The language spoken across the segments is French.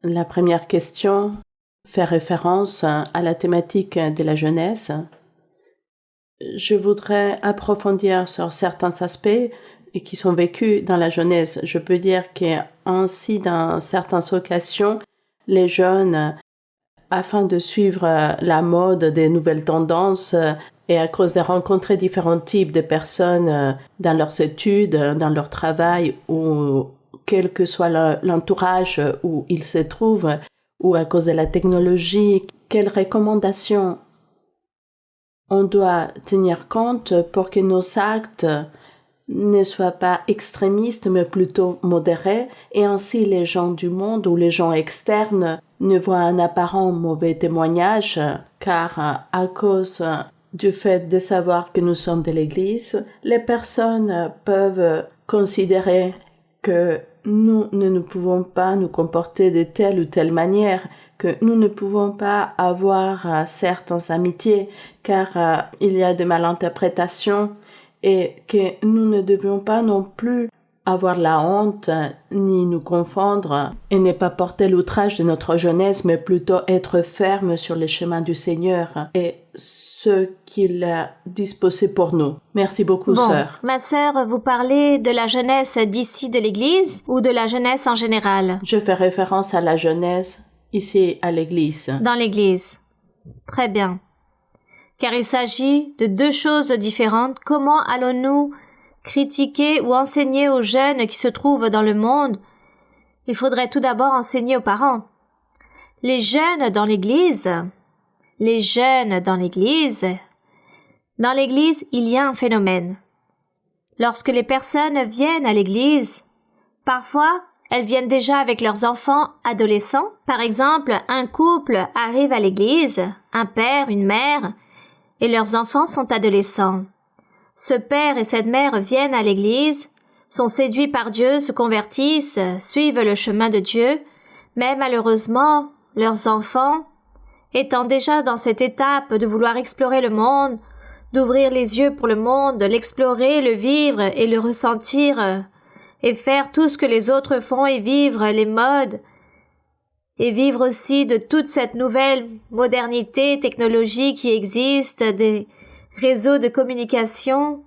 La première question fait référence à la thématique de la jeunesse. Je voudrais approfondir sur certains aspects qui sont vécus dans la jeunesse. Je peux dire qu'ainsi, dans certaines occasions, les jeunes, afin de suivre la mode des nouvelles tendances et à cause de rencontrer différents types de personnes dans leurs études, dans leur travail ou quel que soit l'entourage où ils se trouvent ou à cause de la technologie, quelles recommandations on doit tenir compte pour que nos actes ne soient pas extrémistes mais plutôt modérés et ainsi les gens du monde ou les gens externes ne voient un apparent mauvais témoignage car à cause du fait de savoir que nous sommes de l'Église, les personnes peuvent considérer que nous ne pouvons pas nous comporter de telle ou telle manière, que nous ne pouvons pas avoir certaines amitiés car il y a de malinterprétations et que nous ne devions pas non plus avoir la honte ni nous confondre et ne pas porter l'outrage de notre jeunesse mais plutôt être ferme sur les chemins du Seigneur et ce qu'il a disposé pour nous. Merci beaucoup, sœur. Ma sœur, vous parlez de la jeunesse d'ici de l'Église ou de la jeunesse en général? Je fais référence à la jeunesse ici à l'Église. Dans l'Église. Très bien. Car il s'agit de deux choses différentes. Comment allons-nous critiquer ou enseigner aux jeunes qui se trouvent dans le monde? Il faudrait tout d'abord enseigner aux parents. Les jeunes dans l'Église, dans l'Église, il y a un phénomène. Lorsque les personnes viennent à l'Église, parfois, elles viennent déjà avec leurs enfants adolescents. Par exemple, un couple arrive à l'Église, un père, une mère, et leurs enfants sont adolescents. Ce père et cette mère viennent à l'Église, sont séduits par Dieu, se convertissent, suivent le chemin de Dieu, mais malheureusement, leurs enfants, étant déjà dans cette étape de vouloir explorer le monde, d'ouvrir les yeux pour le monde, de l'explorer, le vivre et le ressentir, et faire tout ce que les autres font et vivre les modes, et vivre aussi de toute cette nouvelle modernité, technologie qui existe, des réseaux de communication.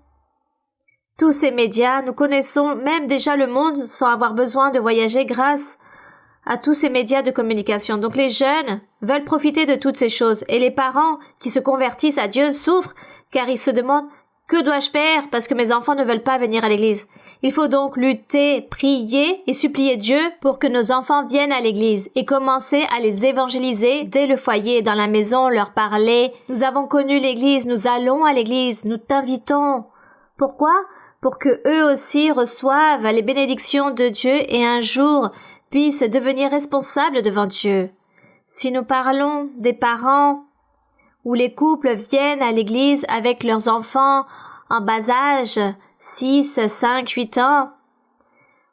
Tous ces médias, nous connaissons même déjà le monde sans avoir besoin de voyager grâce à tous ces médias de communication. Donc les jeunes veulent profiter de toutes ces choses et les parents qui se convertissent à Dieu souffrent car ils se demandent « Que dois-je faire parce que mes enfants ne veulent pas venir à l'église ?» Il faut donc lutter, prier et supplier Dieu pour que nos enfants viennent à l'église et commencer à les évangéliser dès le foyer, dans la maison, leur parler. Nous avons connu l'église, nous allons à l'église, nous t'invitons. Pourquoi? Pour que eux aussi reçoivent les bénédictions de Dieu et un jour puissent devenir responsables devant Dieu. Si nous parlons des parents où les couples viennent à l'église avec leurs enfants en bas âge, 6, 5, 8 ans,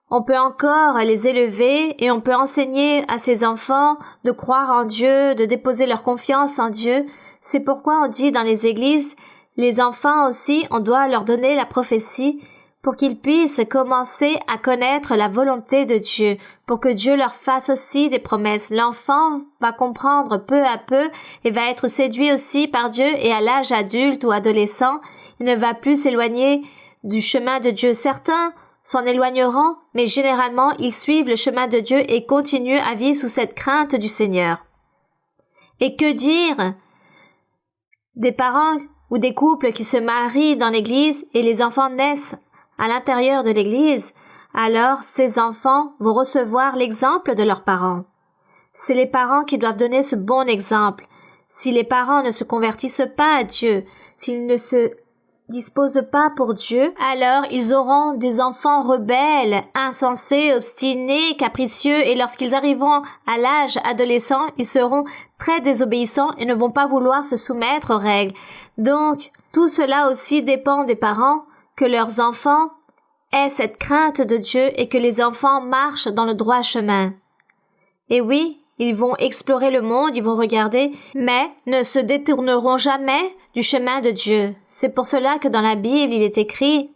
on peut encore les élever et on peut enseigner à ces enfants de croire en Dieu, de déposer leur confiance en Dieu. C'est pourquoi on dit dans les églises, les enfants aussi, on doit leur donner la prophétie pour qu'ils puissent commencer à connaître la volonté de Dieu, pour que Dieu leur fasse aussi des promesses. L'enfant va comprendre peu à peu et va être séduit aussi par Dieu et à l'âge adulte ou adolescent, il ne va plus s'éloigner du chemin de Dieu. Certains s'en éloigneront, mais généralement ils suivent le chemin de Dieu et continuent à vivre sous cette crainte du Seigneur. Et que dire des parents ou des couples qui se marient dans l'église et les enfants naissent à l'intérieur de l'église, alors ces enfants vont recevoir l'exemple de leurs parents. C'est les parents qui doivent donner ce bon exemple. Si les parents ne se convertissent pas à Dieu, s'ils ne se disposent pas pour Dieu, alors ils auront des enfants rebelles, insensés, obstinés, capricieux, et lorsqu'ils arriveront à l'âge adolescent, ils seront très désobéissants et ne vont pas vouloir se soumettre aux règles. Donc, tout cela aussi dépend des parents, que leurs enfants aient cette crainte de Dieu et que les enfants marchent dans le droit chemin. Et oui, ils vont explorer le monde, ils vont regarder, mais ne se détourneront jamais du chemin de Dieu. C'est pour cela que dans la Bible, il est écrit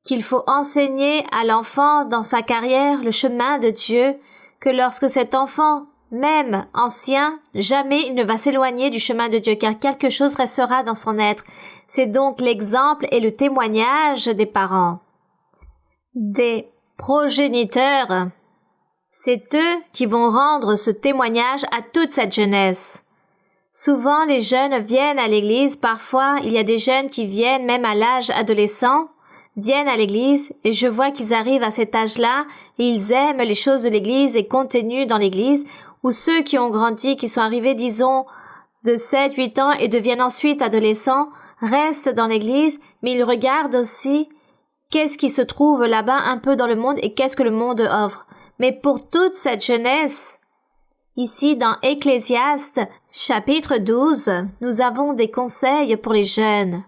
qu'il faut enseigner à l'enfant dans sa carrière le chemin de Dieu, que lorsque cet enfant, même ancien, jamais il ne va s'éloigner du chemin de Dieu, car quelque chose restera dans son être. C'est donc l'exemple et le témoignage des parents. Des progéniteurs. C'est eux qui vont rendre ce témoignage à toute cette jeunesse. Souvent, les jeunes viennent à l'église. Parfois, il y a des jeunes qui viennent, même à l'âge adolescent, viennent à l'église et je vois qu'ils arrivent à cet âge-là et ils aiment les choses de l'église et continuent dans l'église, ou ceux qui ont grandi, qui sont arrivés, disons, de 7, 8 ans et deviennent ensuite adolescents, restent dans l'église, mais ils regardent aussi qu'est-ce qui se trouve là-bas un peu dans le monde et qu'est-ce que le monde offre. Mais pour toute cette jeunesse, ici dans Ecclésiaste, chapitre 12, nous avons des conseils pour les jeunes,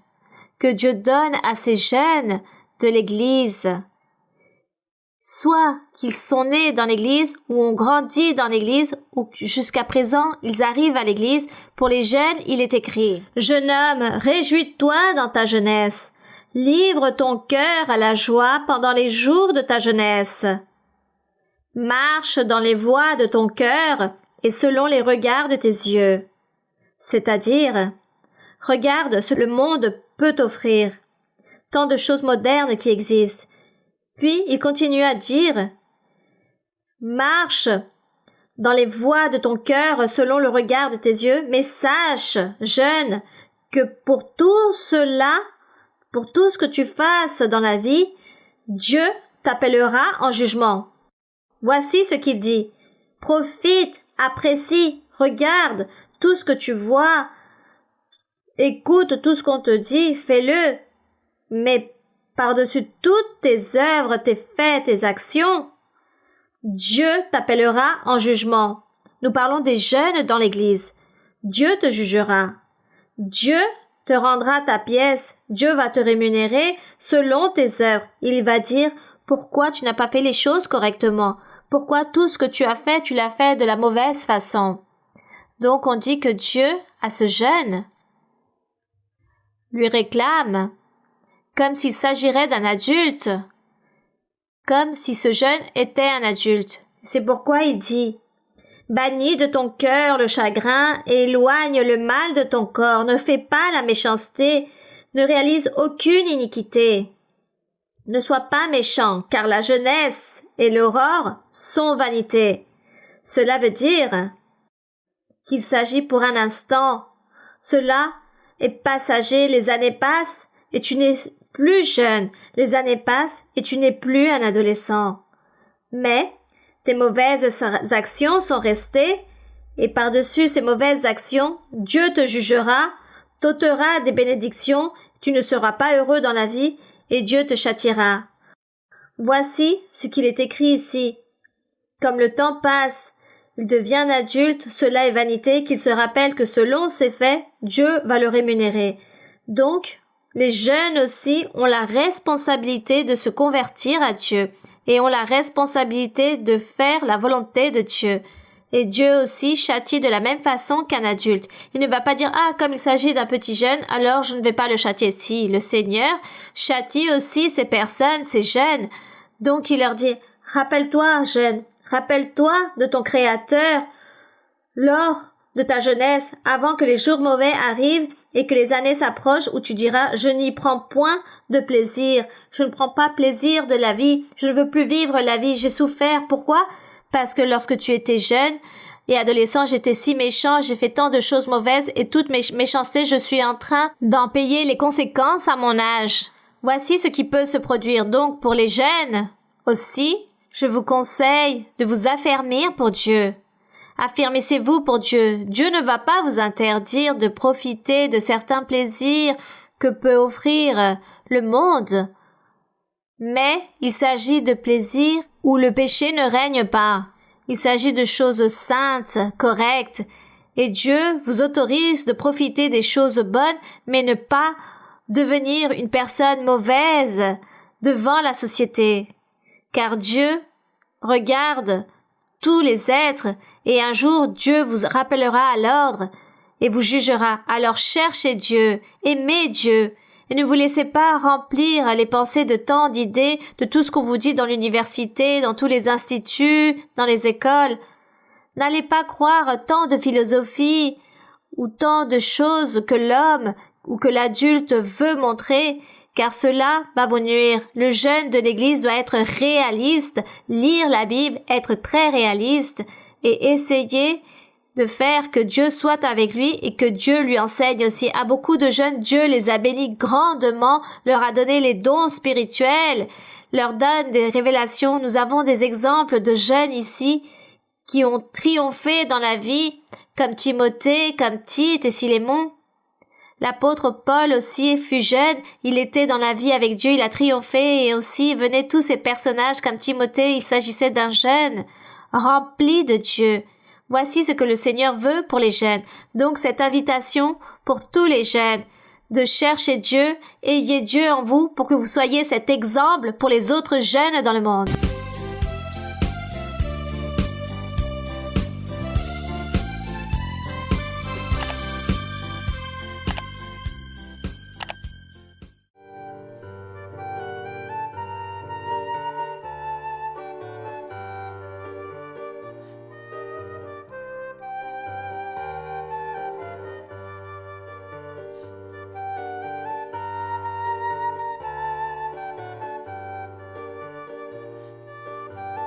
que Dieu donne à ces jeunes de l'Église. Soit qu'ils sont nés dans l'Église, ou ont grandi dans l'Église, ou jusqu'à présent ils arrivent à l'Église. Pour les jeunes, il est écrit « Jeune homme, réjouis-toi dans ta jeunesse. Livre ton cœur à la joie pendant les jours de ta jeunesse. Marche dans les voies de ton cœur et selon les regards de tes yeux. » C'est-à-dire, regarde ce que le monde peut t'offrir. Tant de choses modernes qui existent. Puis, il continue à dire « Marche dans les voies de ton cœur selon le regard de tes yeux, mais sache, jeune, que pour tout cela, pour tout ce que tu fasses dans la vie, Dieu t'appellera en jugement. » Voici ce qu'il dit. Profite, apprécie, regarde tout ce que tu vois, écoute tout ce qu'on te dit, fais-le. Mais par-dessus toutes tes œuvres, tes faits, tes actions, Dieu t'appellera en jugement. Nous parlons des jeunes dans l'Église. Dieu te jugera. Dieu te rendra ta pièce. Dieu va te rémunérer selon tes œuvres. Il va dire pourquoi tu n'as pas fait les choses correctement. Pourquoi tout ce que tu as fait, tu l'as fait de la mauvaise façon. Donc on dit que Dieu, à ce jeune, lui réclame comme s'il s'agirait d'un adulte, comme si ce jeune était un adulte. C'est pourquoi il dit « Bannis de ton cœur le chagrin et éloigne le mal de ton corps. Ne fais pas la méchanceté, ne réalise aucune iniquité. Ne sois pas méchant, car la jeunesse et l'aurore sont vanité. » Cela veut dire qu'il s'agit pour un instant. Cela est passager, les années passent et tu n'es plus jeune, les années passent et tu n'es plus un adolescent. Mais tes mauvaises actions sont restées et par-dessus ces mauvaises actions, Dieu te jugera, t'ôtera des bénédictions, tu ne seras pas heureux dans la vie et Dieu te châtiera. Voici ce qu'il est écrit ici. Comme le temps passe, il devient un adulte, cela est vanité, qu'il se rappelle que selon ses faits, Dieu va le rémunérer. Donc, les jeunes aussi ont la responsabilité de se convertir à Dieu et ont la responsabilité de faire la volonté de Dieu. Et Dieu aussi châtie de la même façon qu'un adulte. Il ne va pas dire « Ah, comme il s'agit d'un petit jeune, alors je ne vais pas le châtier. » Si, le Seigneur châtie aussi ces personnes, ces jeunes. Donc il leur dit « Rappelle-toi, jeune, rappelle-toi de ton Créateur lors de ta jeunesse, avant que les jours mauvais arrivent et que les années s'approchent où tu diras « Je n'y prends point de plaisir, je ne prends pas plaisir de la vie, je ne veux plus vivre la vie, j'ai souffert. » Pourquoi? Parce que lorsque tu étais jeune et adolescent, j'étais si méchant, j'ai fait tant de choses mauvaises et toutes mes méchancetés, je suis en train d'en payer les conséquences à mon âge. Voici ce qui peut se produire. Donc pour les jeunes aussi, je vous conseille de vous affermir pour Dieu. Affirmez-vous pour Dieu. Dieu ne va pas vous interdire de profiter de certains plaisirs que peut offrir le monde. Mais il s'agit de plaisirs où le péché ne règne pas. Il s'agit de choses saintes, correctes. Et Dieu vous autorise de profiter des choses bonnes, mais ne pas devenir une personne mauvaise devant la société. Car Dieu regarde tous les êtres et un jour Dieu vous rappellera à l'ordre et vous jugera. Alors cherchez Dieu, aimez Dieu Et ne vous laissez pas remplir les pensées de tant d'idées, de tout ce qu'on vous dit dans l'université, dans tous les instituts, dans les écoles. N'allez pas croire tant de philosophie ou tant de choses que l'homme ou que l'adulte veut montrer, car cela va vous nuire. Le jeune de l'Église doit être réaliste, lire la Bible, être très réaliste et essayer de faire que Dieu soit avec lui et que Dieu lui enseigne aussi. À beaucoup de jeunes, Dieu les a bénis grandement, leur a donné les dons spirituels, leur donne des révélations. Nous avons des exemples de jeunes ici qui ont triomphé dans la vie, comme Timothée, comme Tite et Philémon. L'apôtre Paul aussi fut jeune, il était dans la vie avec Dieu, il a triomphé et aussi venaient tous ces personnages comme Timothée, il s'agissait d'un jeune rempli de Dieu. Voici ce que le Seigneur veut pour les jeunes. Donc cette invitation pour tous les jeunes, de chercher Dieu, ayez Dieu en vous pour que vous soyez cet exemple pour les autres jeunes dans le monde.